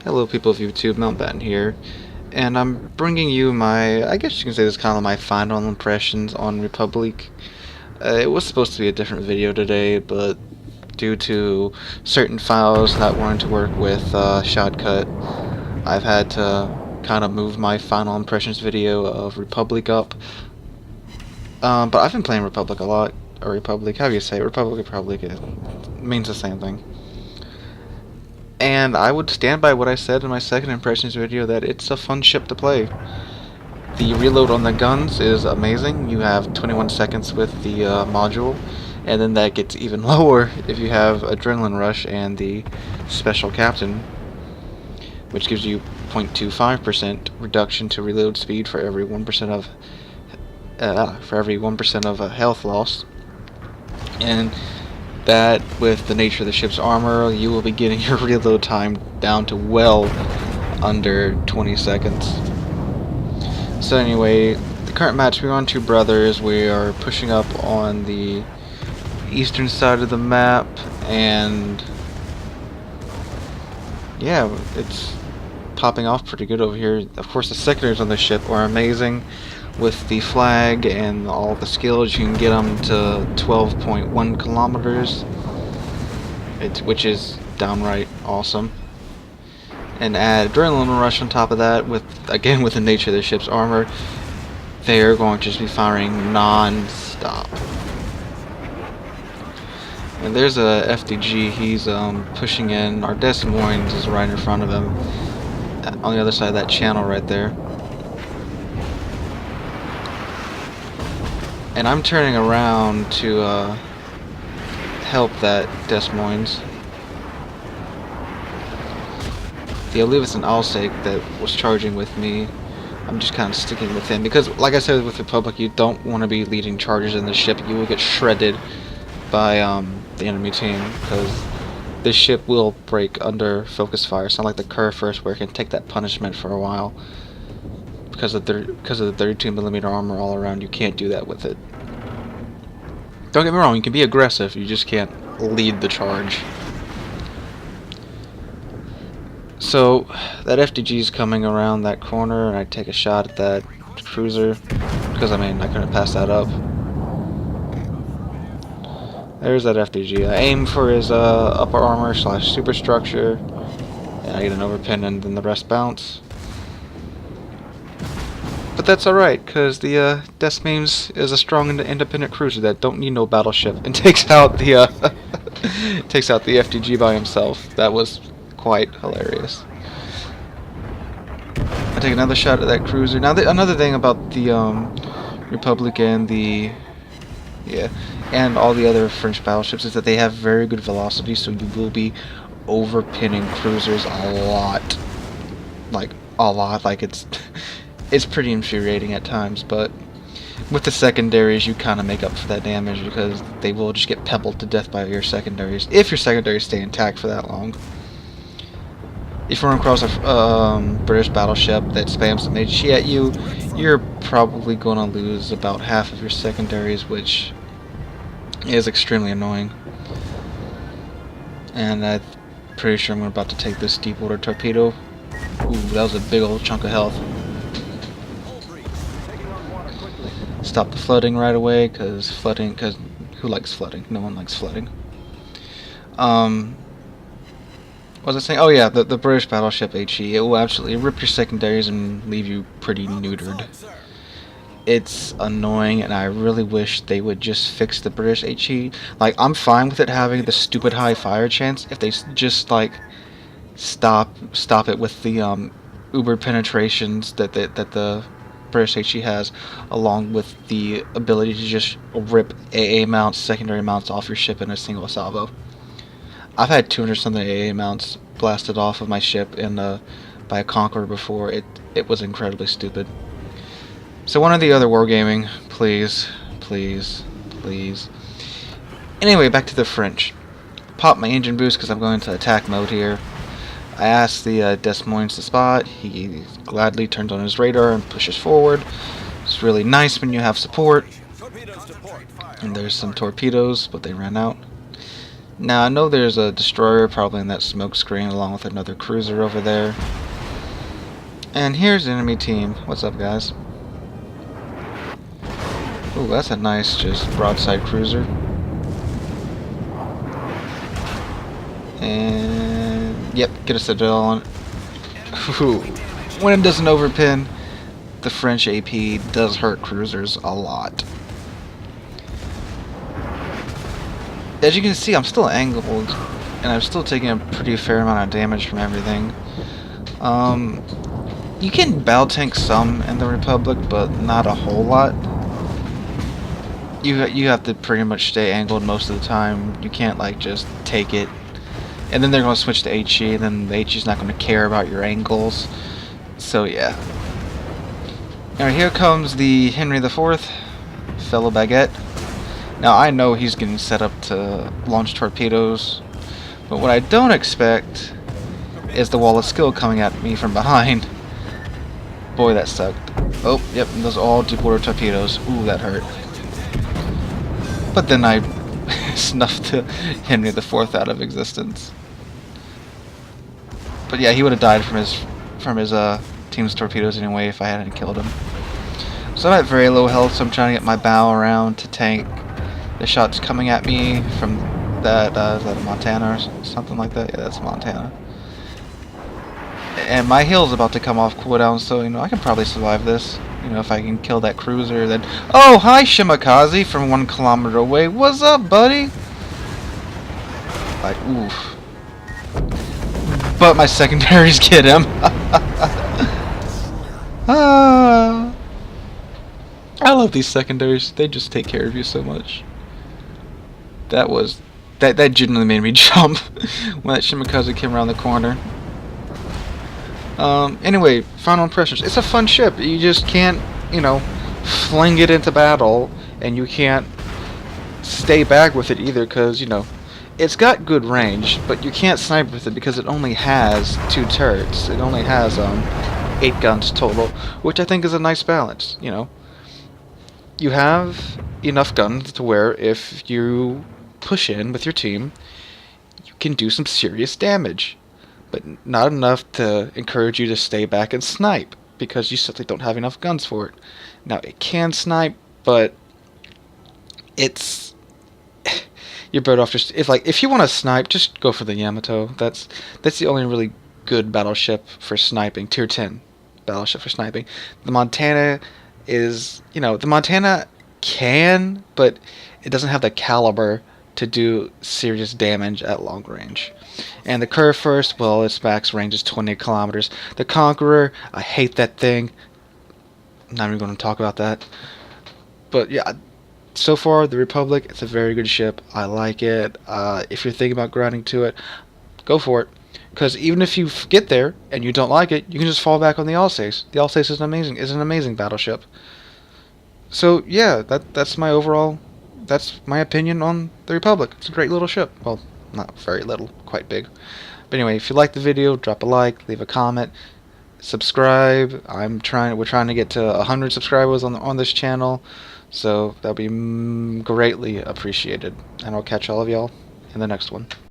Hello people of YouTube, Mountbatten here, and I'm bringing you my, I guess you can say this is kind of my final impressions on Republique. It was supposed to be a different video today, but due to certain files not wanting to work with Shotcut, I've had to kind of move my final impressions video of Republique up. But I've been playing Republic a lot, or Republic, how do you say it? Republic, it means the same thing. And I would stand by what I said in my second impressions video that it's a fun ship to play. The reload on the guns is amazing. You have 21 seconds with the module, and then that gets even lower if you have Adrenaline Rush and the Special Captain, which gives you 0.25% reduction to reload speed for every 1% of health loss. And that, with the nature of the ship's armor, you will be getting your reload time down to well under 20 seconds. So anyway, the current match, we're on two brothers. We are pushing up on the eastern side of the map, and yeah, it's popping off pretty good over here. Of course, the secondaries on the ship are amazing. With the flag and all the skills, you can get them to 12.1 kilometers, which is downright awesome. And add Adrenaline Rush on top of that, with the nature of the ship's armor, they are going to just be firing non-stop. And there's a FDG, he's pushing in. Our Des Moines is right in front of him, on the other side of that channel right there. And I'm turning around to help that Des Moines. I believe it's an Alsake that was charging with me. I'm just kind of sticking with him because, like I said with Republic, you don't want to be leading charges in the ship. You will get shredded by the enemy team, because this ship will break under focus fire. It's not like the Curve First, where it can take that punishment for a while. Because of the 32mm armor all around, you can't do that with it. Don't get me wrong, you can be aggressive, you just can't lead the charge. So, that FDG is coming around that corner, and I take a shot at that cruiser, because I couldn't pass that up. There's that FDG. I aim for his upper armor / superstructure, and I get an overpin, and then the rest bounce. But that's alright, because the Des Moines is a strong independent cruiser that don't need no battleship, and takes out the takes out the FDG by himself. That was quite hilarious. I take another shot at that cruiser. Now, another thing about the Republic and and all the other French battleships is that they have very good velocity, so you will be overpinning cruisers a lot. Like it's pretty infuriating at times, but with the secondaries you kind of make up for that damage, because they will just get pebbled to death by your secondaries, if your secondaries stay intact for that long. If you run across a British battleship that spams some HE at you, you're probably going to lose about half of your secondaries, which is extremely annoying. And I'm pretty sure I'm about to take this deep water torpedo. Ooh, that was a big old chunk of health. Stop the flooding right away, because who likes flooding? No one likes flooding. What was I saying? Oh yeah, the British battleship HE, it will absolutely rip your secondaries and leave you pretty neutered. It's annoying, and I really wish they would just fix the British HE. Like, I'm fine with it having the stupid high fire chance if they just like stop it with the uber penetrations that the British HE has, along with the ability to just rip AA mounts, secondary mounts off your ship in a single salvo. I've had 200 something AA mounts blasted off of my ship by a Conqueror before. It was incredibly stupid. So one or the other wargaming, please, please, please. Anyway, back to the French. Pop my engine boost because I'm going into attack mode here. I asked the Des Moines to spot. He gladly turns on his radar and pushes forward. It's really nice when you have support. And there's some torpedoes, but they ran out. Now I know there's a destroyer probably in that smoke screen along with another cruiser over there. And here's the enemy team. What's up, guys? Ooh, that's a nice just broadside cruiser. And yep, get a citadel on it. Ooh. When it doesn't overpin, the French AP does hurt cruisers a lot. As you can see, I'm still angled, and I'm still taking a pretty fair amount of damage from everything. You can battle tank some in the Republic, but not a whole lot. You have to pretty much stay angled most of the time. You can't like just take it, and then they're going to switch to HE, and then the HE's not going to care about your angles. So yeah. Alright, here comes the Henry IV, fellow Baguette. Now I know he's getting set up to launch torpedoes, but what I don't expect is the wall of skill coming at me from behind. Boy, that sucked. Oh, yep, those are all deep-water torpedoes. Ooh, that hurt. But then I snuffed Henry IV out of existence. But yeah, he would have died from his team's torpedoes anyway if I hadn't killed him. So I'm at very low health, so I'm trying to get my bow around to tank the shots coming at me from that, is that a Montana or something like that? Yeah, that's Montana. And my heal's about to come off cooldown, so, you know, I can probably survive this. You know, if I can kill that cruiser, then... Oh, hi, Shimakaze from 1 kilometer away. What's up, buddy? Like, oof. But my secondaries get him. Ah. I love these secondaries. They just take care of you so much. That genuinely made me jump when that Shimakaze came around the corner. Anyway, final impressions. It's a fun ship. You just can't, you know, fling it into battle, and you can't stay back with it either, because, you know, it's got good range, but you can't snipe with it because it only has 2 turrets. It only has 8 guns total, which I think is a nice balance. You know, you have enough guns to where if you push in with your team, you can do some serious damage, but not enough to encourage you to stay back and snipe, because you simply don't have enough guns for it. Now, it can snipe, but it's... You're better off just... If you want to snipe, just go for the Yamato. That's the only really good battleship for sniping. Tier 10 battleship for sniping. The Montana is... You know, the Montana can, but it doesn't have the caliber to do serious damage at long range. And the Curve First, well, its max range is 20 kilometers. The Conqueror, I hate that thing. I'm not even going to talk about that. But yeah, so far, the Republic, it's a very good ship. I like it. If you're thinking about grinding to it, go for it. Because even if you get there and you don't like it, you can just fall back on the Alsace. The Alsace is an amazing battleship. So yeah, that's my opinion on the Republic. It's a great little ship. Well, not very little, quite big. But anyway, if you liked the video, drop a like, leave a comment, subscribe. We're trying to get to 100 subscribers on this channel, so that'll be greatly appreciated. And I'll catch all of y'all in the next one.